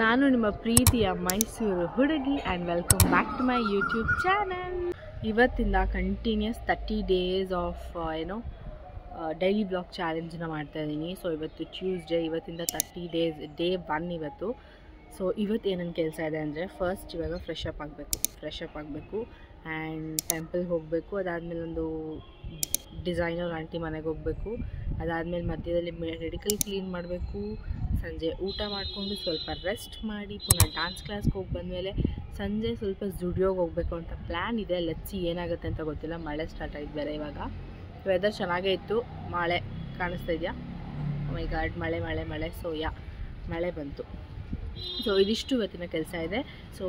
ನಾನು ನಿಮ್ಮ ಪ್ರೀತಿಯ ಮೈಸೂರು ಹುಡುಗಿ and welcome back to my YouTube channel. ಇವತ್ತಿಂದ continuous 30 days of daily blog ಚಾಲೆಂಜನ್ನ ಮಾಡ್ತಾಯಿದ್ದೀನಿ. ಸೊ ಇವತ್ತು ಟ್ಯೂಸ್ಡೇ, ಇವತ್ತಿಂದ 30 ಡೇಸ್, ಡೇ 1 ಇವತ್ತು. ಸೊ ಇವತ್ತು ಏನೇನು ಕೆಲಸ ಇದೆ ಅಂದರೆ, ಫಸ್ಟ್ ಇವಾಗ ಫ್ರೆಶ್ ಅಪ್ ಆಗಬೇಕು ಆ್ಯಂಡ್ ಟೆಂಪಲ್ಗೆ ಹೋಗಬೇಕು. ಅದಾದಮೇಲೆ ಒಂದು ಡಿಸೈನರ್ ಆಂಟಿ ಮನೆಗೆ ಹೋಗಬೇಕು. ಅದಾದಮೇಲೆ ಮಧ್ಯದಲ್ಲಿ ಮೆಡಿಕಲ್ ಕ್ಲೀನ್ ಮಾಡಬೇಕು. ಸಂಜೆ ಊಟ ಮಾಡಿಕೊಂಡು ಸ್ವಲ್ಪ ರೆಸ್ಟ್ ಮಾಡಿ ಪುನಃ ಡ್ಯಾನ್ಸ್ ಕ್ಲಾಸ್ಗೆ ಹೋಗಿ ಬಂದಮೇಲೆ ಸಂಜೆ ಸ್ವಲ್ಪ ಜುಡಿಯೋಗೆ ಹೋಗಬೇಕು ಅಂತ ಪ್ಲ್ಯಾನ್ ಇದೆ. ಲೆಟ್ಸಿ ಏನಾಗುತ್ತೆ ಅಂತ ಗೊತ್ತಿಲ್ಲ. ಮಳೆ ಸ್ಟಾರ್ಟ್ ಆಗಿದೆ ಬೇರೆ. ಇವಾಗ ವೆದರ್ ಚೆನ್ನಾಗೇ ಇತ್ತು. ಮಳೆ ಕಾಣಿಸ್ತಾ ಇದೆಯಾ? ಮೈ ಗಾಡ್, ಮಳೆ. ಸೊ ಮಳೆ ಬಂತು. ಸೊ ಇದಿಷ್ಟು ಇವತ್ತಿನ ಕೆಲಸ ಇದೆ. ಸೊ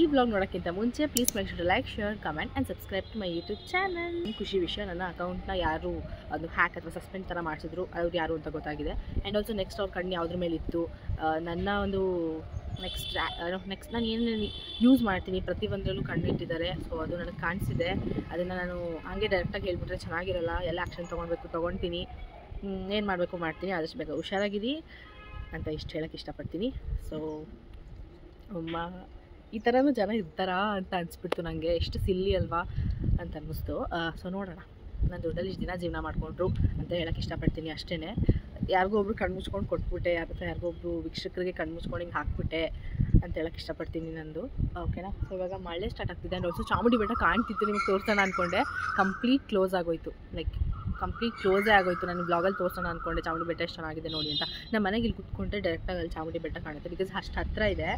ಈ ಬ್ಲಾಗ್ ನೋಡೋಕ್ಕಿಂತ ಮುಂಚೆ please make sure to like, share, comment and subscribe to my YouTube channel. ಖುಷಿ ವಿಷಯ, ನನ್ನ ಅಕೌಂಟ್ನ ಯಾರು ಅದು ಹ್ಯಾಕ್ ಅಥವಾ ಸಸ್ಪೆಂಡ್ ಥರ ಮಾಡಿಸಿದ್ರು, ಅವ್ರು ಯಾರು ಅಂತ ಗೊತ್ತಾಗಿದೆ. ಆ್ಯಂಡ್ ಆಲ್ಸೋ ನೆಕ್ಸ್ಟ್ ಅವ್ರ ಕಣ್ಣು ಯಾವುದ್ರ ಮೇಲೆ ಇತ್ತು, ನನ್ನ ಒಂದು ನೆಕ್ಸ್ಟ್ ನಾನು ಏನೇನು ಯೂಸ್ ಮಾಡ್ತೀನಿ ಪ್ರತಿಯೊಂದರಲ್ಲೂ ಕಣ್ಣಿಟ್ಟಿದ್ದಾರೆ. ಸೊ ಅದು ನನಗೆ ಕಾಣಿಸಿದೆ. ಅದನ್ನು ನಾನು ಹಾಗೆ ಡೈರೆಕ್ಟಾಗಿ ಹೇಳ್ಬಿಟ್ರೆ ಚೆನ್ನಾಗಿರಲ್ಲ. ಎಲ್ಲ ಆ್ಯಕ್ಷನ್ ತೊಗೊಳ್ತೀನಿ. ಏನು ಮಾಡಬೇಕು ಮಾಡ್ತೀನಿ. ಆದಷ್ಟು ಬೇಗ ಹುಷಾರಾಗಿರಿ ಅಂತ ಇಷ್ಟು ಹೇಳೋಕ್ಕೆ ಇಷ್ಟಪಡ್ತೀನಿ. ಸೊ ಈ ಥರನೂ ಜನ ಇರ್ತಾರಾ ಅಂತ ಅನಿಸ್ಬಿಡ್ತು ನನಗೆ. ಎಷ್ಟು ಸಿಲ್ಲಿ ಅಲ್ವಾ ಅಂತ ಅನ್ನಿಸ್ತು. ಸೊ ನೋಡೋಣ, ನಾನು ದುಡ್ಡಲ್ಲಿ ಇಷ್ಟು ದಿನ ಜೀವನ ಮಾಡಿಕೊಂಡ್ರು ಅಂತ ಹೇಳೋಕ್ಕೆ ಇಷ್ಟಪಡ್ತೀನಿ ಅಷ್ಟೇ. ಯಾರಿಗೋ ಒಬ್ರು ಕಣ್ಣು ಮುಚ್ಕೊಂಡು ಕೊಟ್ಬಿಟ್ಟೆ, ಯಾರಿಗೋ ಒಬ್ಬರು ವೀಕ್ಷಕರಿಗೆ ಕಣ್ಣು ಮುಚ್ಕೊಂಡು ಹಿಂಗೆ ಹಾಕ್ಬಿಟ್ಟೆ ಅಂತ ಹೇಳೋಕ್ಕೆ ಇಷ್ಟಪಡ್ತೀನಿ ನಂದು. ಓಕೆನಾ? ಸೊ ಇವಾಗ ಮಳೆ ಸ್ಟಾರ್ಟ್ ಆಗ್ತಿದೆ. ಆ್ಯಂಡ್ ಆಲ್ಸೋ ಚಾಮುಂಡಿ ಬೆಟ್ಟ ಕಾಣ್ತಿತ್ತು, ನಿಮಗೆ ತೋರಿಸೋಣ ಅಂದ್ಕೊಂಡೆ. ಕಂಪ್ಲೀಟ್ ಕ್ಲೋಸ್ ಆಗೋಯ್ತು. ಕಂಪ್ಲೀಟ್ ಕ್ಲೋಸೇ ಆಗೋಯ್ತು. ನಾನು ಬ್ಲಾಗಲ್ಲಿ ತೋರಿಸೋಣ ಅಂದ್ಕೊಂಡೆ ಚಾಮುಂಡಿ ಬೆಟ್ಟ ಎಷ್ಟು ಚೆನ್ನಾಗಿದೆ ನೋಡಿ ಅಂತ. ನಮ್ಮ ಮನೆಗೆ ಇಲ್ಲಿ ಕೂತ್ಕೊಂಡ್ರೆ ಡೈರೆಕ್ಟಾಗಿ ಅಲ್ಲಿ ಚಾಮುಂಡಿ ಬೆಟ್ಟ ಕಾಣುತ್ತೆ, ಬಿಕಾಸ್ ಅಷ್ಟು ಹತ್ತಿರ ಇದೆ.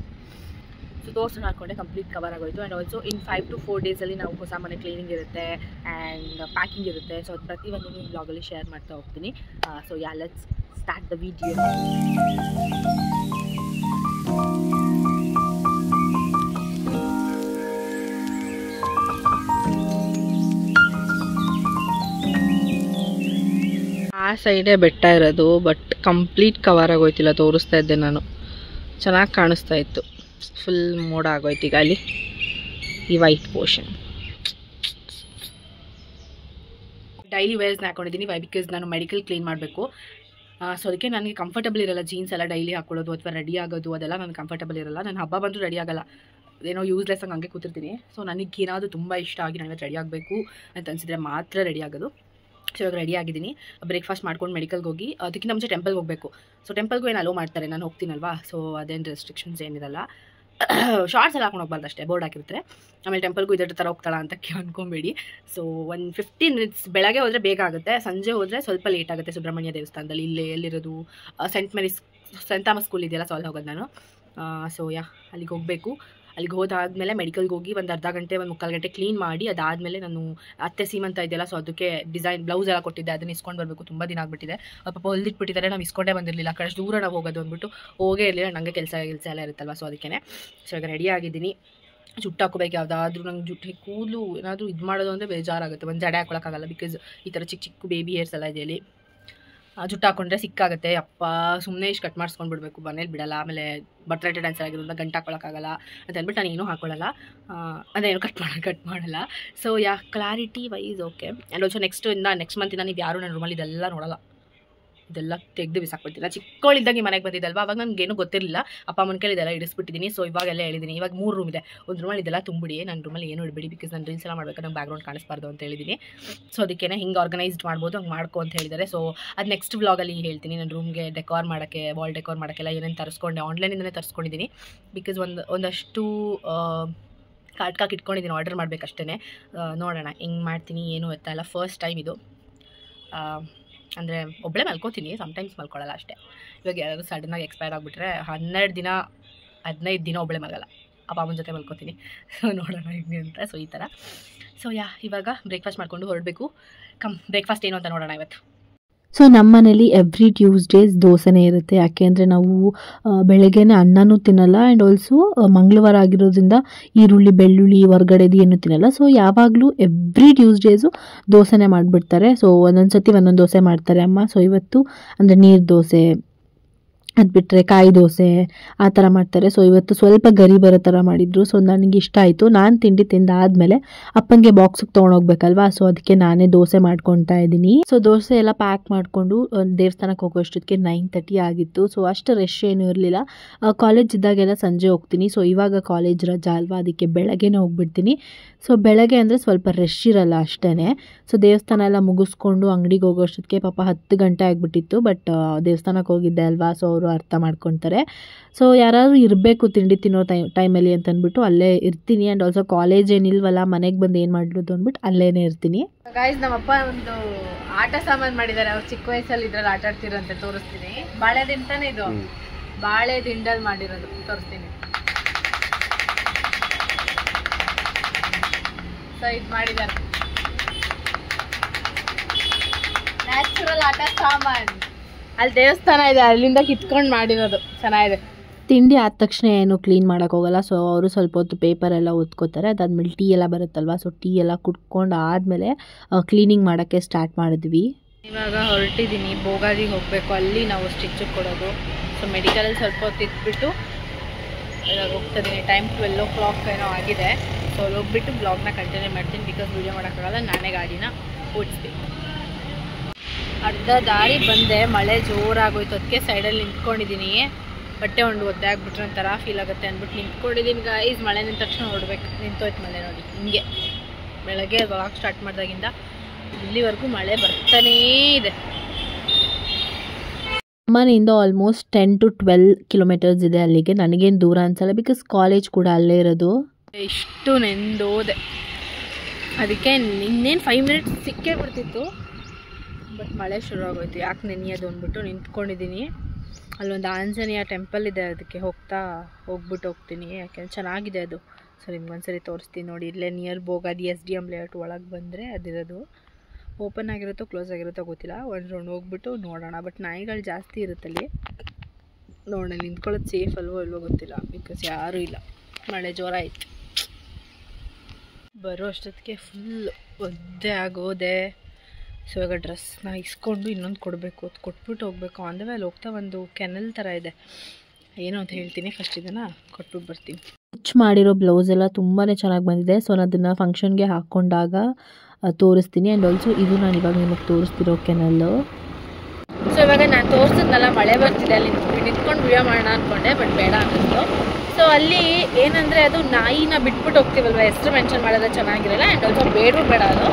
ಸೊ ತೋರಿಸೋಣ ಅಂದ್ಕೊಂಡೆ, ಕಂಪ್ಲೀಟ್ ಕವರ್ ಆಗೋಯ್ತು. ಆ್ಯಂಡ್ ಆಲ್ಸೋ ಇನ್ 5 to 4 ಡೇಸಲ್ಲಿ ನಾವು ಹೊಸ ಮನೆ ಕ್ಲೀನಿಂಗ್ ಇರುತ್ತೆ ಆ್ಯಂಡ್ ಪ್ಯಾಕಿಂಗ್ ಇರುತ್ತೆ. ಸೊ ಅದು ಪ್ರತಿಯೊಂದು ಬ್ಲಾಗಲ್ಲಿ ಶೇರ್ ಮಾಡ್ತಾ ಹೋಗ್ತೀನಿ. So let's start the video. ಆ ಸೈಡೇ ಬೆಟ್ಟ ಇರೋದು, ಬಟ್ ಕಂಪ್ಲೀಟ್ ಕವರ್ ಆಗೋಯ್ತಿಲ್ಲ. ತೋರಿಸ್ತಾ ಇದ್ದೆ ನಾನು, ಚೆನ್ನಾಗಿ ಕಾಣಿಸ್ತಾ ಇತ್ತು. ಫುಲ್ ಮೋಡ ಆಗೋಯ್ತು ಈಗ ಅಲ್ಲಿ ಈ ವೈಟ್ ಪೋರ್ಷನ್. ಡೈಲಿ ವೇರ್ಸ್ನ ಹಾಕೊಂಡಿದ್ದೀನಿ. ಬಿಕಾಸ್ ನಾನು ಮೆಡಿಕಲ್ ಕ್ಲೀನ್ ಮಾಡಬೇಕು. ಸೊ ಅದಕ್ಕೆ ನನಗೆ ಕಂಫರ್ಟಬಲ್ ಇರಲ್ಲ ಜೀನ್ಸ್ ಎಲ್ಲ ಡೈಲಿ ಹಾಕೊಳ್ಳೋದು ಅಥವಾ ರೆಡಿ ಆಗೋದು, ಅದೆಲ್ಲ ನನಗೆ ಕಂಫರ್ಟಬಲ್ ಇರಲ್ಲ. ನಾನು ಹಬ್ಬ ಬಂದರೂ ರೆಡಿ ಆಗಲ್ಲ, ಏನೋ ಯೂಸ್ಲೆಸ್ ಆಗಿ ಹಂಗೆ ಕೂತಿರ್ತೀನಿ. ಸೊ ನನಗೆ ಏನಾದರೂ ತುಂಬ ಇಷ್ಟ ಆಗಿ ನಾನು ರೆಡಿ ಆಗಬೇಕು ಅಂತ ಅನಿಸಿದ್ರೆ ಮಾತ್ರ ರೆಡಿ ಆಗೋದು. ಸೊ ಇವಾಗ ರೆಡಿ ಆಗಿದ್ದೀನಿ. ಬ್ರೇಕ್ಫಾಸ್ಟ್ ಮಾಡ್ಕೊಂಡು ಮೆಡಿಕಲ್ಗೆ ಹೋಗಿ, ಅದಕ್ಕಿಂತ ಮುಂಚೆ ಟೆಂಪಲ್ಗೆ ಹೋಗಬೇಕು. ಸೊ ಟೆಂಪಲ್ಗೂ ಏನು ಅಲೋ ಮಾಡ್ತಾರೆ, ನಾನು ಹೋಗ್ತೀನಲ್ವಾ. ಸೊ ಅದೇನು ರೆಸ್ಟ್ರಿಕ್ಷನ್ಸ್ ಏನಿರಲ್ಲ. ಶಾರ್ಟ್ಸ್ ಎಲ್ಲ ಹಾಕೊಂಡು ಹೋಗ್ಬಾರ್ದು ಅಷ್ಟೇ, ಬೋರ್ಡ್ ಹಾಕಿರ್ತಾರೆ. ಆಮೇಲೆ ಟೆಂಪಲ್ಗೂ ಇದ್ರ ಥರ ಹೋಗ್ತಾಳ ಅಂತ ಅಂದ್ಕೊಂಬೇಡಿ. ಸೊ 15 ಮಿನಿಟ್ಸ್ ಬೆಳಗ್ಗೆ ಹೋದರೆ ಬೇಗ ಆಗುತ್ತೆ, ಸಂಜೆ ಹೋದರೆ ಸ್ವಲ್ಪ ಲೇಟ್ ಆಗುತ್ತೆ. ಸುಬ್ರಹ್ಮಣ್ಯ ದೇವಸ್ಥಾನದಲ್ಲಿ ಎಲ್ಲಿರೋದು ಸೆಂಟ್ ಥಾಮಸ್ ಸ್ಕೂಲ್ ಇದೆಯಲ್ಲ, ಸೊ ಅಲ್ಲಿ ಹೋಗೋದು ನಾನು. ಸೊ ಅಲ್ಲಿಗೆ ಹೋಗಬೇಕು. ಅಲ್ಲಿಗೆ ಹೋದಾದಮೇಲೆ ಮೆಡಿಕಲ್ಗೆ ಹೋಗಿ ಒಂದು ಅರ್ಧ ಗಂಟೆ 1/4 ಗಂಟೆ ಕ್ಲೀನ್ ಮಾಡಿ, ಅದಾದಮೇಲೆ ನಾನು ಅತ್ತೆ ಸೀಮಂತ ಇದೆಯಲ್ಲ, ಸೊ ಅದಕ್ಕೆ ಡಿಸೈನ್ ಬ್ಲೌಸ್ ಎಲ್ಲ ಕೊಟ್ಟಿದ್ದೆ, ಅದನ್ನು ಇಸ್ಕೊಂಡು ಬರಬೇಕು. ತುಂಬ ದಿನ ಆಗಿಬಿಟ್ಟಿದೆ. ಪಾಪ ಹೊಲ್ದಿಟ್ಬಿಟ್ಟಿದ್ದಾರೆ, ನಾವು ಇಸ್ಕೊಂಡೇ ಬಂದಿರಲಿಲ್ಲ. ಆ ಕಡೆ ದೂರ ನಾವು ಹೋಗೋದು ಅಂದ್ಬಿಟ್ಟು ಹೋಗೇ ಇರಲಿಲ್ಲ. ನನಗೆ ಕೆಲಸ ಎಲ್ಲ ಇರುತ್ತಲ್ವ, ಸೊ ಅದಕ್ಕೆ. ಸೊ ಈಗ ರೆಡಿ ಆಗಿದ್ದೀನಿ. ಜುಟ್ಟು ಹಾಕೋಬೇಕು. ಯಾವುದಾದ್ರೂ ನಂಗೆ ಜುಟ್ಟು ಕೂದಲು ಏನಾದರೂ ಇದು ಮಾಡೋದು ಅಂದರೆ ಬೇಜಾರಾಗುತ್ತೆ. ಒಂದು ಜಡೆ ಹಾಕೊಳಕ್ಕಾಗಲ್ಲ, ಬಿಕಾಸ್ ಈ ಥರ ಚಿಕ್ಕ ಬೇಬಿ ಹೇರ್ಸ್ ಎಲ್ಲ ಇದೆಯಲ್ಲಿ. ಜುಟ್ಟು ಹಾಕೊಂಡ್ರೆ ಸಿಕ್ಕಾಗುತ್ತೆ. ಅಪ್ಪ ಸುಮ್ಮನೆ ಇಷ್ಟು ಕಟ್ ಮಾಡಿಸ್ಕೊಂಡು ಬಿಡಬೇಕು, ಮನೇಲಿ ಬಿಡಲ್ಲ. ಆಮೇಲೆ ಭರತನಾಟ್ಯ ಡ್ಯಾನ್ಸ್ ಆಗಿರೋದ್ರಿಂದ ಗಂಟು ಹಾಕೊಳಕ್ಕಾಗಲ್ಲ ಅಂತ ಅಂದ್ಬಿಟ್ಟು ನಾನು ಏನೂ ಹಾಕೊಳ್ಳಲ್ಲ. ಅದೇನು ಕಟ್ ಮಾಡಲ್ಲ. So clarity wise okay. And also next ಮಂತಿಂದ ನೀವು ಯಾರು ನನ್ನ ರೂಮಲ್ಲಿ ಇದೆಲ್ಲ ನೋಡಲ್ಲ, ಇದೆಲ್ಲ ತೆಗೆದು ಬಿಸಾಕ್ಬಿಡ್ತೀನಿ. ಚಿಕ್ಕವಳಿದ್ದಾಗ ಮನೆಗೆ ಬಂದಿದ್ದಲ್ವ, ಅವಾಗ ನನಗೇನು ಗೊತ್ತಿರಲಿಲ್ಲ. ಅಪ್ಪ ಅಮ್ಮನ ಕೈಲಿ ಇದೆಲ್ಲ ಇಡಿಸ್ಬಿಟ್ಟಿದ್ದೀನಿ. ಸೊ ಇವಾಗೆಲ್ಲ ಹೇಳಿದ್ದೀನಿ, ಇವಾಗ 3 ರೂಮ್ ಇದೆ. ಒಂದು ರೂಮಲ್ಲಿ ಇದೆಲ್ಲ ತುಂಬಿಡಿ, ನನ್ನ ರೂಮಲ್ಲಿ ಏನು ಇಡಬೇಡಿ, ಬಿಕಾಸ್ ನಾನು ರೀಲ್ಸ್ ಎಲ್ಲ ಮಾಡಬೇಕು, ನಂಗೆ ಬ್ಯಾಕ್ಗ್ರೌಂಡ್ ಕಾಣಿಸ್ಬಾರ್ದು ಅಂತ ಹೇಳಿದ್ದೀನಿ. ಸೊ ಅದಕ್ಕೆ ಹಿಂಗೆ ಆರ್ಗನೈಸ್ಡ್ ಮಾಡ್ಬೋದು, ಹಂಗೆ ಮಾಡ್ಕೊ ಅಂತ ಹೇಳಿದ್ದಾರೆ. ಸೊ ಅದು ನೆಕ್ಸ್ಟ್ ವ್ಲಾಗಲ್ಲಿ ಹೇಳ್ತೀನಿ. ನನ್ನ ರೂಮ್ಗೆ ಡೆಕೋರ್ ಮಾಡೋಕ್ಕೆ, ವಾಲ್ ಡೆಕೋರ್ ಮಾಡೋಕ್ಕೆಲ್ಲ ಏನೇನು ತರಿಸ್ಕೊಂಡೆ, ಆನ್ಲೈನಿಂದಲೇ ತರಿಸ್ಕೊಂಡಿದ್ದೀನಿ. ಬಿಕಾಸ್ ಒಂದಷ್ಟು ಕಾಟ್ಕಾಕಿ ಇಟ್ಕೊಂಡಿದ್ದೀನಿ, ಆರ್ಡರ್ ಮಾಡಬೇಕಷ್ಟೇ. ನೋಡೋಣ ಹೆಂಗೆ ಮಾಡ್ತೀನಿ ಏನು ಎತ್ತ ಎಲ್ಲ. ಫಸ್ಟ್ ಟೈಮ್ ಇದು. ಅಂದರೆ ಒಬ್ಬಳೇ ಮಲ್ಕೋತೀನಿ, ಸಮ್ಟೈಮ್ಸ್ ಮಲ್ಕೊಳ್ಳಲ್ಲ ಅಷ್ಟೇ. ಇವಾಗ ಯಾರಾದರೂ ಸಡನ್ನಾಗಿ ಎಕ್ಸ್ಪೈರ್ ಆಗಿಬಿಟ್ರೆ 15 ದಿನ ಒಬ್ಬಳೇ ಮಲಗಲ್ಲ, ಅಪ್ಪ ಅಮ್ಮನ ಜೊತೆ ಮಲ್ಕೋತೀನಿ. ಸೊ ನೋಡೋಣ ಹೆಂಗೆ ಅಂತ. ಸೊ ಈ ಥರ. ಸೊ ಇವಾಗ ಬ್ರೇಕ್ಫಾಸ್ಟ್ ಮಾಡಿಕೊಂಡು ಹೊರಡಬೇಕು. ಬ್ರೇಕ್ಫಾಸ್ಟ್ ಏನು ಅಂತ ನೋಡೋಣ ಇವತ್ತು. ಸೊ ನಮ್ಮ ಮನೇಲಿ ಎವ್ರಿ ಟ್ಯೂಸ್ಡೇಸ್ ದೋಸೆನೇ ಇರುತ್ತೆ. ಯಾಕೆ ಅಂದರೆ ನಾವು ಬೆಳಗ್ಗೆನೇ ಅನ್ನನೂ ತಿನ್ನಲ್ಲ. ಆ್ಯಂಡ್ ಆಲ್ಸೋ ಮಂಗಳವಾರ ಆಗಿರೋದ್ರಿಂದ ಈರುಳ್ಳಿ ಬೆಳ್ಳುಳ್ಳಿ ಹೊರಗಡೆದು ಏನೂ ತಿನ್ನಲ್ಲ. ಸೊ ಯಾವಾಗಲೂ ಎವ್ರಿ ಟ್ಯೂಸ್ಡೇಸು ದೋಸೆನೇ ಮಾಡಿಬಿಡ್ತಾರೆ. ಸೊ ಒಂದೊಂದು ಸತಿ ಒಂದೊಂದು ದೋಸೆ ಮಾಡ್ತಾರೆ ಅಮ್ಮ. ಸೊ ಇವತ್ತು ಅಂದರೆ ನೀರು ದೋಸೆ ಅದು ಬಿಟ್ಟರೆ ಕಾಯಿ ದೋಸೆ ಆ ಥರ ಮಾಡ್ತಾರೆ. ಸೊ ಇವತ್ತು ಸ್ವಲ್ಪ ಗರಿ ಬರೋ ಥರ ಮಾಡಿದ್ರು. ಸೊ ನನಗೆ ಇಷ್ಟ ಆಯಿತು. ನಾನು ತಿಂಡಿ ತಿಂದಾದ್ಮೇಲೆ ಅಪ್ಪನಿಗೆ ಬಾಕ್ಸಿಗೆ ತೊಗೊಂಡೋಗ್ಬೇಕಲ್ವಾ, ಸೊ ಅದಕ್ಕೆ ನಾನೇ ದೋಸೆ ಮಾಡ್ಕೊತಾ ಇದ್ದೀನಿ. ಸೊ ದೋಸೆ ಎಲ್ಲ ಪ್ಯಾಕ್ ಮಾಡಿಕೊಂಡು ದೇವಸ್ಥಾನಕ್ಕೆ ಹೋಗೋಷ್ಟೊತ್ತಿಗೆ 9:30 ಆಗಿತ್ತು. ಸೊ ಅಷ್ಟು ರಶ್ ಏನೂ ಇರಲಿಲ್ಲ. ಕಾಲೇಜ್ ಇದ್ದಾಗೆಲ್ಲ ಸಂಜೆ ಹೋಗ್ತೀನಿ. ಸೊ ಇವಾಗ ಕಾಲೇಜ್ ರಜಾ ಅಲ್ವಾ, ಅದಕ್ಕೆ ಬೆಳಗ್ಗೆನೇ ಹೋಗ್ಬಿಡ್ತೀನಿ. ಸೊ ಬೆಳಗ್ಗೆ ಅಂದರೆ ಸ್ವಲ್ಪ ರಶ್ ಇರಲ್ಲ ಅಷ್ಟೇ. ಸೊ ದೇವಸ್ಥಾನ ಎಲ್ಲ ಮುಗಿಸ್ಕೊಂಡು ಅಂಗಡಿಗೆ ಹೋಗೋಷ್ಟೊತ್ತಿಗೆ ಪಾಪ 10 ಗಂಟೆ ಆಗಿಬಿಟ್ಟಿತ್ತು. ಬಟ್ ದೇವಸ್ಥಾನಕ್ಕೆ ಹೋಗಿದ್ದೆ ಅಲ್ವಾ, ಸೊ ಅವರು ಅರ್ಥ ಮಾಡ್ಕೊತಾರೆ. ಸೊ ಯಾರಾದರೂ ಇರಬೇಕು ತಿಂಡಿ ತಿನ್ನೋ ಟೈಮಲ್ಲಿ ಅಂತ ಅಂದ್ಬಿಟ್ಟು ಅಲ್ಲೇ ಇರ್ತೀನಿ. ಆ್ಯಂಡ್ ಆಲ್ಸೋ ಕಾಲೇಜ್ ಏನಿಲ್ವಲ್ಲ, ಮನೆಗೆ ಬಂದು ಏನು ಮಾಡೋದು ಅಂದ್ಬಿಟ್ಟು ಅಲ್ಲೇ ಇರ್ತೀನಿ. ಗೈಸ್, ನಮ್ಮಪ್ಪ ಒಂದು ಆಟ ಸಾಮಾನು ಮಾಡಿದ್ದಾರೆ. ಅವ್ರು ಚಿಕ್ಕ ವಯಸ್ಸಲ್ಲಿ ಇದ್ರಲ್ಲಿ ಆಟ ಆಡ್ತಿರೋಂತೆ ತೋರಿಸ್ತೀನಿ. ಬಾಳೆ ದಿಂಡನೇ ಇದು, ಬಾಳೆ ದಿಂಡಲ್ಲಿ ಮಾಡಿರೋದು ತೋರಿಸ್ತೀನಿ. ಸೊ ಇದು ಮಾಡಿದ್ದಾರೆ ನ್ಯಾಚುರಲ್ ಆಟ ಸಾಮಾನು. ಅಲ್ಲಿ ದೇವಸ್ಥಾನ ಇದೆ, ಅಲ್ಲಿಂದ ಕಿತ್ಕೊಂಡು ಮಾಡಿರೋದು. ಚೆನ್ನಾಗಿದೆ. ತಿಂಡಿ ಆದ ತಕ್ಷಣ ಏನು ಕ್ಲೀನ್ ಮಾಡೋಕೆ ಹೋಗಲ್ಲ. ಸೊ ಅವರು ಸ್ವಲ್ಪ ಹೊತ್ತು ಪೇಪರ್ ಎಲ್ಲ ಓದ್ಕೋತಾರೆ. ಅದಾದ್ಮೇಲೆ ಟೀ ಎಲ್ಲ ಬರುತ್ತಲ್ವ, ಸೊ ಟೀ ಎಲ್ಲ ಕುಡ್ಕೊಂಡು ಆದಮೇಲೆ ಕ್ಲೀನಿಂಗ್ ಮಾಡೋಕ್ಕೆ ಸ್ಟಾರ್ಟ್ ಮಾಡಿದ್ವಿ. ಇವಾಗ ಹೊರಟಿದ್ದೀನಿ, ಬೋಗಾದಿಗೆ ಹೋಗಬೇಕು. ಅಲ್ಲಿ ನಾವು ಸ್ಟಿಚ್ ಕೊಡೋದು. ಸೊ ಮೆಡಿಕಲಲ್ಲಿ ಸ್ವಲ್ಪ ಹೊತ್ತು ಇದ್ಬಿಟ್ಟು ಇವಾಗ ಹೋಗ್ತಿದ್ದೀನಿ. ಟೈಮ್ 12 o'clock ಏನೋ ಆಗಿದೆ. ಸೊ ಅಲ್ಲಿ ಹೋಗ್ಬಿಟ್ಟು ಬ್ಲಾಗ್ನ ಕಂಟಿನ್ಯೂ ಮಾಡ್ತೀನಿ. ಬಿಕಾಸ್ ವೀಡಿಯೋ ಮಾಡೋಕ್ಕಾಗಲ್ಲ, ನಾನೇ ಗಾಡಿನ ಓಡಿಸ್ಬೇಕು. ಅರ್ಧ ದಾರಿ ಬಂದೆ, ಮಳೆ ಜೋರಾಗೋಯ್ತು. ಅದಕ್ಕೆ ಸೈಡಲ್ಲಿ ನಿಂತ್ಕೊಂಡಿದ್ದೀನಿ. ಬಟ್ಟೆ ಒಂದು ಒದ್ದೆ ಆಗ್ಬಿಟ್ರೆ ಒಂಥರ ಫೀಲ್ ಆಗುತ್ತೆ ಅಂದ್ಬಿಟ್ಟು ನಿಂತ್ಕೊಂಡಿದ್ದೀನಿ. ಗೈಸ್, ಮಳೆ ನಿಂತ ತಕ್ಷಣ ನೋಡ್ಬೇಕು. ನಿಂತೋಯ್ತು ಮಳೆ ನೋಡಿ. ಹಿಂಗೆ ಬೆಳಗ್ಗೆ ವ್ಲಾಗ್ ಸ್ಟಾರ್ಟ್ ಮಾಡಿದಾಗಿಂದ ಇಲ್ಲಿವರೆಗೂ ಮಳೆ ಬರ್ತಾನೇ ಇದೆ. ಮನೆಯಿಂದ ಆಲ್ಮೋಸ್ಟ್ 10 to 12 kilometers ಇದೆ ಅಲ್ಲಿಗೆ. ನನಗೇನು ದೂರ ಅನ್ಸಲ್ಲ, ಬಿಕಾಸ್ ಕಾಲೇಜ್ ಕೂಡ ಅಲ್ಲೇ ಇರೋದು. ಇಷ್ಟು ನೆಂದೋದೆ, ಅದಕ್ಕೆ ಇನ್ನೇನು 5 minutes ಸಿಕ್ಕೇ ಬಿಡ್ತಿತ್ತು. ಬಟ್ ಮಳೆ ಶುರು ಆಗೋಯ್ತು. ಯಾಕೆ ನೆನೆಯೋದು ಅಂದ್ಬಿಟ್ಟು ನಿಂತ್ಕೊಂಡಿದ್ದೀನಿ. ಅಲ್ಲೊಂದು ಆಂಜನೇಯ ಟೆಂಪಲ್ ಇದೆ, ಅದಕ್ಕೆ ಹೋಗ್ಬಿಟ್ಟು ಹೋಗ್ತೀನಿ. ಯಾಕೆಂದ್ರೆ ಚೆನ್ನಾಗಿದೆ ಅದು. ಸೊ ನಿಮ್ಗೊಂದ್ಸರಿ ತೋರಿಸ್ತೀನಿ ನೋಡಿ. ಇಲ್ಲೇ ನಿಯರ್ ಬೋಗಾದಿ SDM ಲೇಔಟ್ ಒಳಗೆ ಬಂದರೆ ಅದಿರೋದು. ಓಪನ್ ಆಗಿರುತ್ತೋ ಕ್ಲೋಸ್ ಆಗಿರುತ್ತೋ ಗೊತ್ತಿಲ್ಲ. ಒಂದು ರೌಂಡ್ ಹೋಗ್ಬಿಟ್ಟು ನೋಡೋಣ. ಬಟ್ ನಾಯಿಗಳು ಜಾಸ್ತಿ ಇರುತ್ತಲ್ಲಿ. ನೋಡೋಣ, ನಿಂತ್ಕೊಳ್ಳೋದು ಸೇಫ್ ಅಲ್ವೋ ಇಲ್ವೋ ಗೊತ್ತಿಲ್ಲ, ಬಿಕಾಸ್ ಯಾರೂ ಇಲ್ಲ. ಮಳೆ ಜೋರಾಯಿತು. ಬರೋ ಅಷ್ಟೊತ್ತಿಗೆ ಫುಲ್ ಒದ್ದೆ ಆಗೋದೆ. ಸೊ ಇವಾಗ ಡ್ರೆಸ್ನ ಇಸ್ಕೊಂಡು ಇನ್ನೊಂದು ಕೊಡಬೇಕು. ಅದು ಕೊಟ್ಬಿಟ್ಟು ಹೋಗಬೇಕು. ಅಂದರೆ ಅಲ್ಲಿ ಹೋಗ್ತಾ ಒಂದು ಕೆನಲ್ ಥರ ಇದೆ, ಏನು ಅಂತ ಹೇಳ್ತೀನಿ. ಫಸ್ಟ್ ಇದನ್ನು ಕೊಟ್ಬಿಟ್ಟು ಬರ್ತೀನಿ. ಸ್ಟಿಚ್ ಮಾಡಿರೋ ಬ್ಲೌಸ್ ಎಲ್ಲ ತುಂಬಾ ಚೆನ್ನಾಗಿ ಬಂದಿದೆ. ಸೊ ನಾನು ಅದನ್ನು ಫಂಕ್ಷನ್ಗೆ ಹಾಕ್ಕೊಂಡಾಗ ತೋರಿಸ್ತೀನಿ. ಆ್ಯಂಡ್ ಆಲ್ಸೋ ಇದು ನಾನು ಇವಾಗ ನಿಮಗೆ ತೋರಿಸ್ತಿರೋ ಕೆನಲ್ಲು. ಸೊ ಇವಾಗ ನಾನು ತೋರಿಸಿದ್ನಲ್ಲ, ಮಳೆ ಬರ್ತಿದೆ, ಅಲ್ಲಿ ನಿಂತ್ಕೊಂಡು ವಿಡಿಯೋ ಮಾಡೋಣ ಅಂದ್ಕೊಂಡೆ. ಬಟ್ ಬೇಡ ಅನ್ನಿಸ್ತು. ಸೊ ಅಲ್ಲಿ ಏನಂದರೆ ಅದು ನಾಯಿನ ಬಿಟ್ಬಿಟ್ಟು ಹೋಗ್ತೀವಲ್ವ, ಹೆಸರು ಮೆನ್ಷನ್ ಮಾಡೋದು ಚೆನ್ನಾಗಿರಲ್ಲ. ಆ್ಯಂಡ್ ಆಲ್ಸೋ ಬೇಡ ಅದು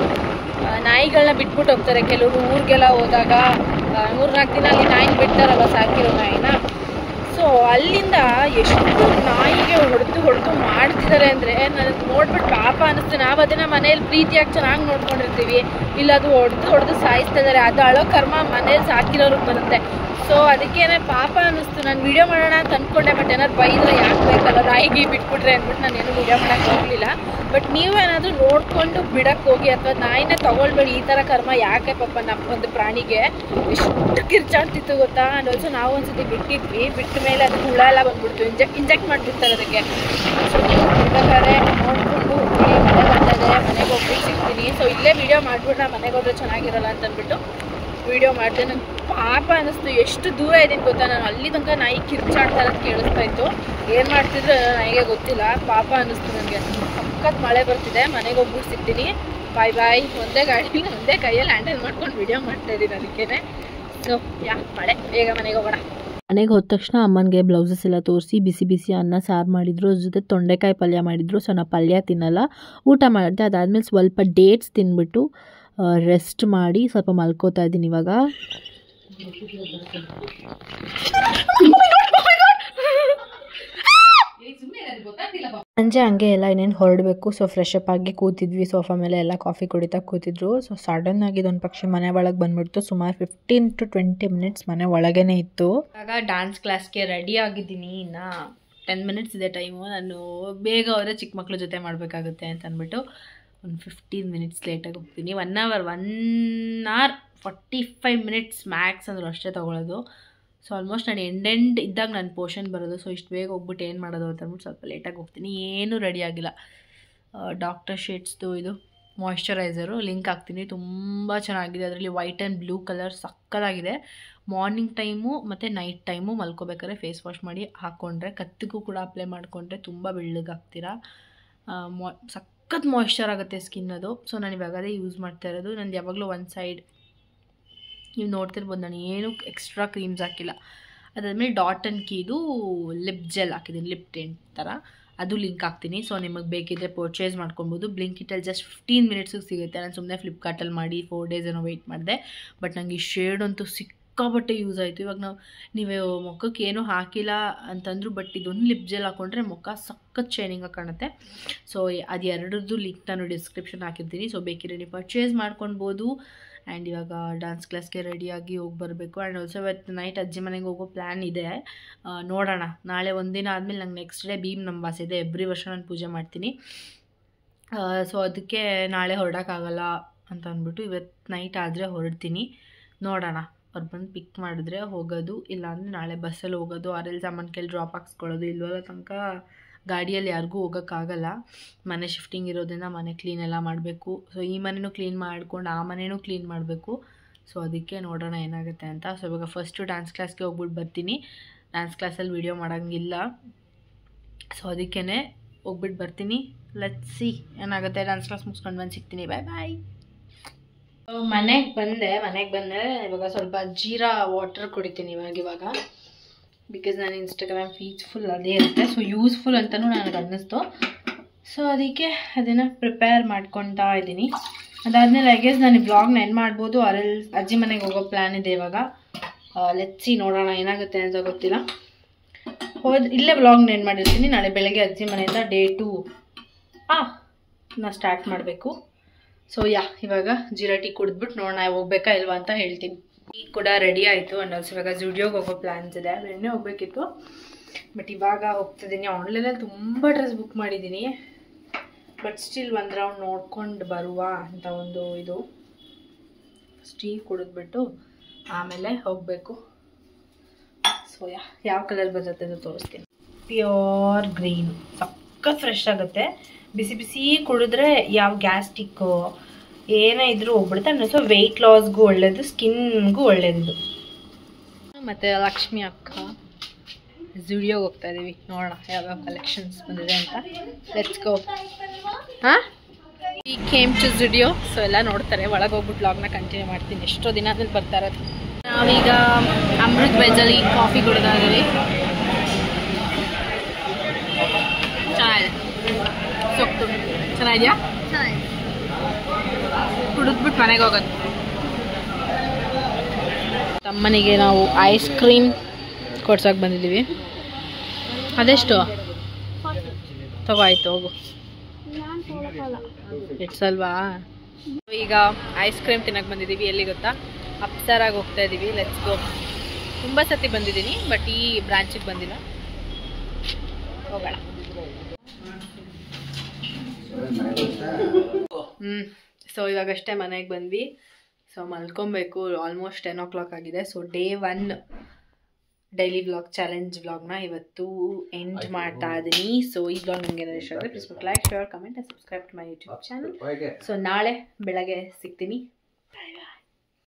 ನಾಯಿಗಳನ್ನ ಬಿಟ್ಬಿಟ್ಟು ಹೋಗ್ತಾರೆ. ಕೆಲವರು ಊರಿಗೆಲ್ಲ ಹೋದಾಗ 3-4 ದಿನ ಅಲ್ಲಿ ನಾಯಿನ ಬಿಡ್ತಾರಲ್ಲ, ಸಾಕಿರೋ ನಾಯಿನ. ಸೊ ಅಲ್ಲಿಂದ ಎಷ್ಟು ನಾಯಿಗೆ ಹೊಡೆದು ಮಾಡ್ತಿದ್ದಾರೆ ಅಂದರೆ ನನಗೆ ನೋಡ್ಬಿಟ್ಟು ಪಾಪ ಅನ್ನಿಸ್ತು. ನಾವು ಅದನ್ನು ಮನೇಲಿ ಪ್ರೀತಿಯಾಗಿ ಚೆನ್ನಾಗಿ ನೋಡ್ಕೊಂಡಿರ್ತೀವಿ. ಇಲ್ಲ ಅದು ಹೊಡೆದು ಸಾಯಿಸ್ತಾ ಇದ್ದಾರೆ. ಅದು ಅಳೋ ಕರ್ಮ ಮನೇಲಿ ಸಾಕಿರೋರಿಗೆ ಬರುತ್ತೆ. ಸೊ ಅದಕ್ಕೇನೆ ಪಾಪ ಅನ್ನಿಸ್ತು. ನಾನು ವೀಡಿಯೋ ಮಾಡೋಣ ಅಂತ ಅಂದ್ಕೊಂಡೆ. ಬಟ್ ಏನಾದ್ರು ಬೈದರೆ ಯಾಕೆ ಬೇಕಲ್ಲ, ನಾಯಿಗೆ ಬಿಟ್ಬಿಟ್ರೆ ಅಂದ್ಬಿಟ್ಟು ನಾನು ಏನೂ ವೀಡಿಯೋ ಮಾಡೋಕ್ಕೆ ಹೋಗಲಿಲ್ಲ. ಬಟ್ ನೀವು ಏನಾದರೂ ನೋಡಿಕೊಂಡು ಬಿಡಕ್ಕೆ ಹೋಗಿ, ಅಥವಾ ನಾಯಿನ ತೊಗೊಳ್ಬೇಡಿ. ಈ ಥರ ಕರ್ಮ ಯಾಕೆ ಪಾಪ ನಮ್ಮೊಂದು ಪ್ರಾಣಿಗೆ ಎಷ್ಟು ಕಿರ್ಚಾಡ್ತಿತ್ತು ಗೊತ್ತಾ. ಆ್ಯಂಡ್ ಆಲ್ಸೋ ನಾವು ಒಂದ್ಸತಿ ಬಿಟ್ಟಿದ್ವಿ. ಬಿಟ್ಟ ಮೇಲೆ ಅದು ಹುಳ ಎಲ್ಲ ಬಂದ್ಬಿಡ್ತು. ಇಂಜೆಕ್ಟ್ ಮಾಡಿಬಿಡ್ತಾರೆ ಅದಕ್ಕೆ. ಸೊ ಬೇಕಾದ್ರೆ ನೋಡಿಕೊಂಡು ಮಳೆ ಬರ್ತದೆ, ಮನೆಗೆ ಹೋಗ್ಬಿಟ್ಟು ಸಿಗ್ತೀನಿ. ಸೊ ಇಲ್ಲೇ ವೀಡಿಯೋ ಮಾಡಿಬಿಟ್ರೆ ಮನೆಗೆ ಹೋದ್ರೆ ಚೆನ್ನಾಗಿರಲ್ಲ ಅಂತ ಅಂದ್ಬಿಟ್ಟು ವೀಡಿಯೋ ಮಾಡಿದೆ. ನಂಗೆ ಪಾಪ ಅನ್ನಿಸ್ತು. ಎಷ್ಟು ದೂರ ಇದ್ದೀನಿ ಗೊತ್ತಾ, ನಾನು ಅಲ್ಲಿ ತನಕ ನಾಯಿ ಕಿರ್ಚಾಡ್ತಾ ಇರೋದು ಕೇಳಿಸ್ತಾ ಇತ್ತು. ಏನು ಮಾಡ್ತಿದ್ರು ನಾಯಿಗೆ ಗೊತ್ತಿಲ್ಲ. ಪಾಪ ಅನ್ನಿಸ್ತು ನನಗೆ. ಸಖತ್ ಮಳೆ ಬರ್ತಿದೆ. ಮನೆಗೆ ಹೋಗ್ಬಿಟ್ಟು ಸಿಗ್ತೀನಿ. ಬಾಯ್. ಒಂದೇ ಗಾಡಿಲಿ ಒಂದೇ ಕೈಯಲ್ಲಿ ಹ್ಯಾಂಡಲ್ ಮಾಡ್ಕೊಂಡು ವೀಡಿಯೋ ಮಾಡ್ತಾಯಿದ್ದೀನಿ. ಅದಕ್ಕೇ ಸೊ ಮಳೆ ಬೇಗ ಮನೆಗೆ ಹೋಗೋಣ. ಮನೆಗೆ ಹೋದ ತಕ್ಷಣ ಅಮ್ಮನಿಗೆ ಬ್ಲೌಸಸ್ ಎಲ್ಲ ತೋರಿಸಿ ಬಿಸಿ ಅನ್ನ ಸಾರು ಮಾಡಿದ್ರು. ಅದ್ರ ಜೊತೆ ತೊಂಡೆಕಾಯಿ ಪಲ್ಯ ಮಾಡಿದ್ರು. ಸೊ ನಾನು ಪಲ್ಯ ತಿನ್ನಲ್ಲ, ಊಟ ಮಾಡಿದೆ. ಅದಾದಮೇಲೆ ಸ್ವಲ್ಪ ಡೇಟ್ಸ್ ತಿಂದ್ಬಿಟ್ಟು ರೆಸ್ಟ್ ಮಾಡಿ ಸ್ವಲ್ಪ ಮಲ್ಕೋತಾ ಇದ್ದೀನಿ ಇವಾಗ. ಸಂಜೆ ಹಂಗೆ ಎಲ್ಲ ಇನ್ನೇನು ಹೊರಡಬೇಕು. ಸೊ ಫ್ರೆಶ್ ಅಪ್ ಆಗಿ ಕೂತಿದ್ವಿ ಸೋಫಾ ಮೇಲೆ. ಎಲ್ಲ ಕಾಫಿ ಕುಡಿತಾ ಕೂತಿದ್ರು. ಸೊ ಸಡನ್ ಆಗಿ ಇದೊಂದು ಪಕ್ಷಿ ಮನೆ ಒಳಗೆ ಬಂದ್ಬಿಡ್ತು. ಸುಮಾರು 15 to 20 minutes ಮನೆ ಒಳಗೇನೆ ಇತ್ತು. ಆಗ ಡ್ಯಾನ್ಸ್ ಕ್ಲಾಸ್ಗೆ ರೆಡಿ ಆಗಿದ್ದೀನಿ. ಇನ್ನು 10 minutes ಇದೆ ಟೈಮು. ನಾನು ಬೇಗ ಹೋದರೆ ಚಿಕ್ಕ ಮಕ್ಳ ಜೊತೆ ಮಾಡಬೇಕಾಗುತ್ತೆ ಅಂತ ಅಂದ್ಬಿಟ್ಟು ಒಂದು 15 minutes ಲೇಟಾಗಿ ಹೋಗ್ತೀನಿ. 1 hour 45 minutes ಮ್ಯಾಕ್ಸ್ ಅಂದರೂ ಅಷ್ಟೇ ತೊಗೊಳ್ಳೋದು. ಸೊ ಆಲ್ಮೋಸ್ಟ್ ನಾನು ಎಂಡ್ ಇದ್ದಾಗ ನನ್ನ ಪೋರ್ಷನ್ ಬರೋದು. ಸೊ ಇಷ್ಟು ಬೇಗ ಹೋಗ್ಬಿಟ್ಟು ಏನು ಮಾಡೋದು ಅಂತ ಅಂದ್ಬಿಟ್ಟು ಸ್ವಲ್ಪ ಲೇಟಾಗಿ ಹೋಗ್ತೀನಿ. ಏನೂ ರೆಡಿ ಆಗಿಲ್ಲ. ಡಾಕ್ಟರ್ ಶೇಡ್ಸ್ದು ಇದು ಮಾಯ್ಶ್ಚರೈಸರು ಲಿಂಕ್ ಹಾಕ್ತೀನಿ. ತುಂಬ ಚೆನ್ನಾಗಿದೆ. ಅದರಲ್ಲಿ ವೈಟ್ ಆ್ಯಂಡ್ ಬ್ಲೂ ಕಲರ್ ಸಕ್ಕತ್ತಾಗಿದೆ. ಮಾರ್ನಿಂಗ್ ಟೈಮು ಮತ್ತು ನೈಟ್ ಟೈಮು ಮಲ್ಕೋಬೇಕಾದ್ರೆ ಫೇಸ್ ವಾಶ್ ಮಾಡಿ ಹಾಕ್ಕೊಂಡ್ರೆ, ಕತ್ತಿಗೂ ಕೂಡ ಅಪ್ಲೈ ಮಾಡಿಕೊಂಡ್ರೆ ತುಂಬ ಬೆಳ್ಳಗಾಗ್ತೀರಾ. ಸಖತ್ ಮಾಯ್ಶ್ಚರ್ ಆಗುತ್ತೆ ಸ್ಕಿನ್ ಅದು. ಸೊ ನಾನು ಇವಾಗ ಅದೇ ಯೂಸ್ ಮಾಡ್ತಾ ಇರೋದು. ನಂದು ಯಾವಾಗಲೂ ಒಂದು ಸೈಡ್ ನೀವು ನೋಡ್ತಿರ್ಬೋದು, ನಾನು ಏನೂ ಎಕ್ಸ್ಟ್ರಾ ಕ್ರೀಮ್ಸ್ ಹಾಕಿಲ್ಲ. ಅದಾದಮೇಲೆ ಡಾಟ್ ಆ್ಯಂಡ್ ಕೀದು ಲಿಪ್ ಜೆಲ್ ಹಾಕಿದ್ದೀನಿ, ಲಿಪ್ ಟಿಂಟ್ ಥರ. ಅದು ಲಿಂಕ್ ಹಾಕ್ತೀನಿ. ಸೊ ನಿಮಗೆ ಬೇಕಿದ್ದರೆ ಪರ್ಚೇಸ್ ಮಾಡ್ಕೊಬೋದು. ಬ್ಲಿಂಕಿಟಲ್ಲಿ ಜಸ್ಟ್ 15 ಮಿನಿಟ್ಸಿಗೆ ಸಿಗುತ್ತೆ. ನಾನು ಸುಮ್ಮನೆ ಫ್ಲಿಪ್ಕಾರ್ಟಲ್ಲಿ ಮಾಡಿ 4 ಡೇಸ್ ಏನೋ ವೆಯ್ಟ್ ಮಾಡಿದೆ. ಬಟ್ ನನಗೆ ಈ ಶೇಡ್ ಅಂತೂ ಸಿಕ್ಕಾಪಟ್ಟೆ ಯೂಸ್ ಆಯಿತು. ಇವಾಗ ನೀವು ಮುಖಕ್ಕೆ ಏನೂ ಹಾಕಿಲ್ಲ ಅಂತಂದ್ರು, ಬಟ್ ಇದೊಂದು ಲಿಪ್ ಜೆಲ್ ಹಾಕ್ಕೊಂಡ್ರೆ ಮುಖ ಸಖತ್ ಶೈನಿಂಗಾಗಿ ಕಾಣುತ್ತೆ. ಸೊ ಅದು ಎರಡರದ್ದು ಲಿಂಕ್ ನಾನು ಡಿಸ್ಕ್ರಿಪ್ಷನ್ ಹಾಕಿರ್ತೀನಿ. ಸೊ ಬೇಕಿದ್ರೆ ನೀವು ಪರ್ಚೇಸ್ ಮಾಡ್ಕೊಳ್ಬೋದು. ಆ್ಯಂಡ್ ಇವಾಗ ಡ್ಯಾನ್ಸ್ ಕ್ಲಾಸ್ಗೆ ರೆಡಿಯಾಗಿ ಹೋಗಿ ಬರಬೇಕು. ಆ್ಯಂಡ್ ಆಲ್ಸೋ ಇವತ್ತು ನೈಟ್ ಅಜ್ಜಿ ಮನೆಗೆ ಹೋಗೋ ಪ್ಲ್ಯಾನ್ ಇದೆ. ನೋಡೋಣ. ನಾಳೆ ಒಂದಿನ ಆದಮೇಲೆ ನಂಗೆ ನೆಕ್ಸ್ಟ್ ಡೇ ಭೀಮ್ ನಂಬಾಸ್ ಇದೆ. ಎವ್ರಿ ವರ್ಷ ನಾನು ಪೂಜೆ ಮಾಡ್ತೀನಿ. ಸೊ ಅದಕ್ಕೆ ನಾಳೆ ಹೊರಡೋಕ್ಕಾಗಲ್ಲ ಅಂತ ಅಂದ್ಬಿಟ್ಟು ಇವತ್ತು ನೈಟ್ ಆದರೆ ಹೊರಡ್ತೀನಿ. ನೋಡೋಣ, ಅವ್ರು ಬಂದು ಪಿಕ್ ಮಾಡಿದ್ರೆ ಹೋಗೋದು, ಇಲ್ಲಾಂದರೆ ನಾಳೆ ಬಸ್ಸಲ್ಲಿ ಹೋಗೋದು, ಆರಲ್ಲಿ ಸಾಮಾನು ಕೇಳಿ ಡ್ರಾಪ್ ಹಾಕ್ಸ್ಕೊಳ್ಳೋದು. ಇಲ್ವಲ್ಲ ತನಕ ಗಾಡಿಯಲ್ಲಿ ಯಾರಿಗೂ ಹೋಗೋಕ್ಕಾಗಲ್ಲ. ಮನೆ ಶಿಫ್ಟಿಂಗ್ ಇರೋದ್ರಿಂದ ಮನೆ ಕ್ಲೀನ್ ಎಲ್ಲ ಮಾಡಬೇಕು. ಸೊ ಈ ಮನೆಯೂ ಕ್ಲೀನ್ ಮಾಡ್ಕೊಂಡು ಆ ಮನೆಯೂ ಕ್ಲೀನ್ ಮಾಡಬೇಕು. ಸೊ ಅದಕ್ಕೆ ನೋಡೋಣ ಏನಾಗುತ್ತೆ ಅಂತ. ಸೊ ಇವಾಗ ಫಸ್ಟು ಡ್ಯಾನ್ಸ್ ಕ್ಲಾಸ್ಗೆ ಹೋಗ್ಬಿಟ್ಟು ಬರ್ತೀನಿ. ಡ್ಯಾನ್ಸ್ ಕ್ಲಾಸಲ್ಲಿ ವೀಡಿಯೋ ಮಾಡೋಂಗಿಲ್ಲ. ಸೊ ಅದಕ್ಕೇ ಹೋಗ್ಬಿಟ್ಟು ಬರ್ತೀನಿ. ಲೆಟ್ಸ್ ಸಿ ಏನಾಗುತ್ತೆ. ಡ್ಯಾನ್ಸ್ ಕ್ಲಾಸ್ ಮುಗಿಸ್ಕೊಂಡು ಬಂದು ಸಿಗ್ತೀನಿ. ಬಾಯ್ ಬಾಯ್. ಮನೆಗೆ ಬಂದೆ ಇವಾಗ ಸ್ವಲ್ಪ ಜೀರಾ ವಾಟರ್ ಕುಡಿತೀನಿ ಇವಾಗ. ಬಿಕಾಸ್ ನಾನು ಇನ್ಸ್ಟಾಗ್ರಾಮ್ ಫೀಡ್ ಫುಲ್ ಅದೇ ಇರುತ್ತೆ. ಸೊ ಯೂಸ್ಫುಲ್ ಅಂತಲೂ ನನಗೆ ಅನ್ನಿಸ್ತು. ಸೊ ಅದಕ್ಕೆ ಅದನ್ನು ಪ್ರಿಪೇರ್ ಮಾಡ್ಕೊತಾ ಇದ್ದೀನಿ. ಅದಾದಮೇಲೆ ಐ ಗೆಸ್ ನಾನು ವ್ಲಾಗ್ನ ಎಂಡ್ ಮಾಡ್ಬೋದು. ಅರಲ್ಲಿ ಅಜ್ಜಿ ಮನೆಗೆ ಹೋಗೋ ಪ್ಲ್ಯಾನ್ ಇದೆ ಇವಾಗ. ಲೆಟ್ಸಿ ನೋಡೋಣ ಏನಾಗುತ್ತೆ ಅಂತ ಗೊತ್ತಿಲ್ಲ. ಇಲ್ಲೇ ವ್ಲಾಗ್ನ ಎಂಡ್ ಮಾಡಿರ್ತೀನಿ. ನಾಳೆ ಬೆಳಗ್ಗೆ ಅಜ್ಜಿ ಮನೆಯಿಂದ ಡೇ 2 ನಾ ಸ್ಟಾರ್ಟ್ ಮಾಡಬೇಕು. ಸೊ ಇವಾಗ ಜೀರಾ ಟೀ ಕುಡಿದ್ಬಿಟ್ಟು ನೋಡೋಣ ಹೋಗ್ಬೇಕಾ ಇಲ್ವಾ ಅಂತ ಹೇಳ್ತೀನಿ. ಟೀ ಕೂಡ ರೆಡಿ ಆಯಿತು. ಆ್ಯಂಡ್ ಆಲ್ಸೋ ಇವಾಗ ಜುಡಿಯೋಗೆ ಹೋಗೋ ಪ್ಲ್ಯಾನ್ಸ್ ಇದೆ. ಬೆಣ್ಣೆ ಹೋಗಬೇಕಿತ್ತು, ಬಟ್ ಇವಾಗ ಹೋಗ್ತಿದ್ದೀನಿ. ಆನ್ಲೈನಲ್ಲಿ ತುಂಬ ಡ್ರೆಸ್ ಬುಕ್ ಮಾಡಿದ್ದೀನಿ. ಬಟ್ ಸ್ಟಿಲ್ ಒಂದು ರೌಂಡ್ ನೋಡ್ಕೊಂಡು ಬರುವ ಅಂತ ಒಂದು ಇದು. ಟೀ ಕುಡಿದ್ಬಿಟ್ಟು ಆಮೇಲೆ ಹೋಗಬೇಕು. ಸೊ ಯಾವ ಕಲರ್ ಬರುತ್ತೆ ಅಂತ ತೋರಿಸ್ತೀನಿ. ಪ್ಯೂರ್ ಗ್ರೀನ್, ಸಖತ್ ಫ್ರೆಶ್ ಆಗುತ್ತೆ. ಬಿಸಿ ಬಿಸಿ ಕುಡಿದ್ರೆ ಯಾವ ಗ್ಯಾಸ್ಟಿಕ್ಕು ಏನೇ ಇದ್ರೂ ಹೋಗ್ಬಿಡುತ್ತೆ. ಆ್ಯಂಡ್ ಆಲ್ಸೋ ವೆಯ್ಟ್ ಲಾಸ್ಗೂ ಒಳ್ಳೇದು, ಸ್ಕಿನ್ಗೂ ಒಳ್ಳೇದಿದು. ಮತ್ತು ಲಕ್ಷ್ಮಿ ಅಕ್ಕ ಜುಡಿಯೋಗೆ ಹೋಗ್ತಾ ಇದ್ದೀವಿ. ನೋಡೋಣ ಯಾವ್ಯಾವ ಕಲೆಕ್ಷನ್ಸ್ ಬಂದಿದೆ ಅಂತ. Let's go. ಈ ಕೇಮ್ ಟು ಜುಡಿಯೋ. ಸೊ ಎಲ್ಲ ನೋಡ್ತಾರೆ. ಒಳಗೆ ಹೋಗ್ಬಿಟ್ಟು ವ್ಲಾಗ್ನ ಕಂಟಿನ್ಯೂ ಮಾಡ್ತೀನಿ. ಎಷ್ಟೋ ದಿನ ಆದ್ಮೇಲೆ ಬರ್ತಾ ಇರೋದು. ನಾವೀಗ ಅಮೃತ್ ವೆಜ್ಜಲ್ಲಿ ಕಾಫಿ ಕುಡಿತಾ ಇದ್ದೀವಿ. ಚೆನ್ನಾಗಿದೆ. ಸೊಪ್ಪು ಚೆನ್ನಾಗಿದೆಯಾ? ಕುಡಿದ್ಬಿಟ್ಟು ಮನೆಗೆ ಹೋಗೋದು. ತಮ್ಮನಿಗೆ ನಾವು ಐಸ್ ಕ್ರೀಮ್ ಕೊಡ್ಸೋಕೆ ಬಂದಿದ್ದೀವಿ. ಅದೆಷ್ಟು ತಗೋ, ಹೋಗು. ಇಟ್ಸಲ್ವಾ? ಈಗ ಐಸ್ ಕ್ರೀಮ್ ತಿನ್ನಕ್ಕೆ ಬಂದಿದ್ದೀವಿ. ಎಲ್ಲಿ ಗೊತ್ತಾ? ಅಪ್ಸರಾಗಿ ಹೋಗ್ತಾ ಇದ್ದೀವಿ. Let's go. ತುಂಬ ಸತಿ ಬಂದಿದ್ದೀನಿ, ಬಟ್ ಈ ಬ್ರಾಂಚಿಗೆ ಬಂದಿಲ್ಲ. ಹೋಗೋಣ. ಸೊ ಇವಾಗಷ್ಟೇ ಮನೆಗೆ ಬಂದ್ವಿ. ಸೊ ಮಲ್ಕೊಬೇಕು. ಆಲ್ಮೋಸ್ಟ್ 10 o'clock ಆಗಿದೆ. So day 1 daily vlog challenge ವ್ಲಾಗ್ನ ಇವತ್ತು ಎಂಡ್ ಮಾಡ್ತಾ ಇದ್ದೀನಿ. ಸೊ ಈ ವ್ಲಾಗ್ ನಿಮಗೆ ಏನಾದ್ರು ಇಷ್ಟ ಆದರೆ please like, share, comment and subscribe to my YouTube channel. So ನಾಳೆ ಬೆಳಗ್ಗೆ ಸಿಗ್ತೀನಿ. ಬಾಯ್ ಬಾಯ್.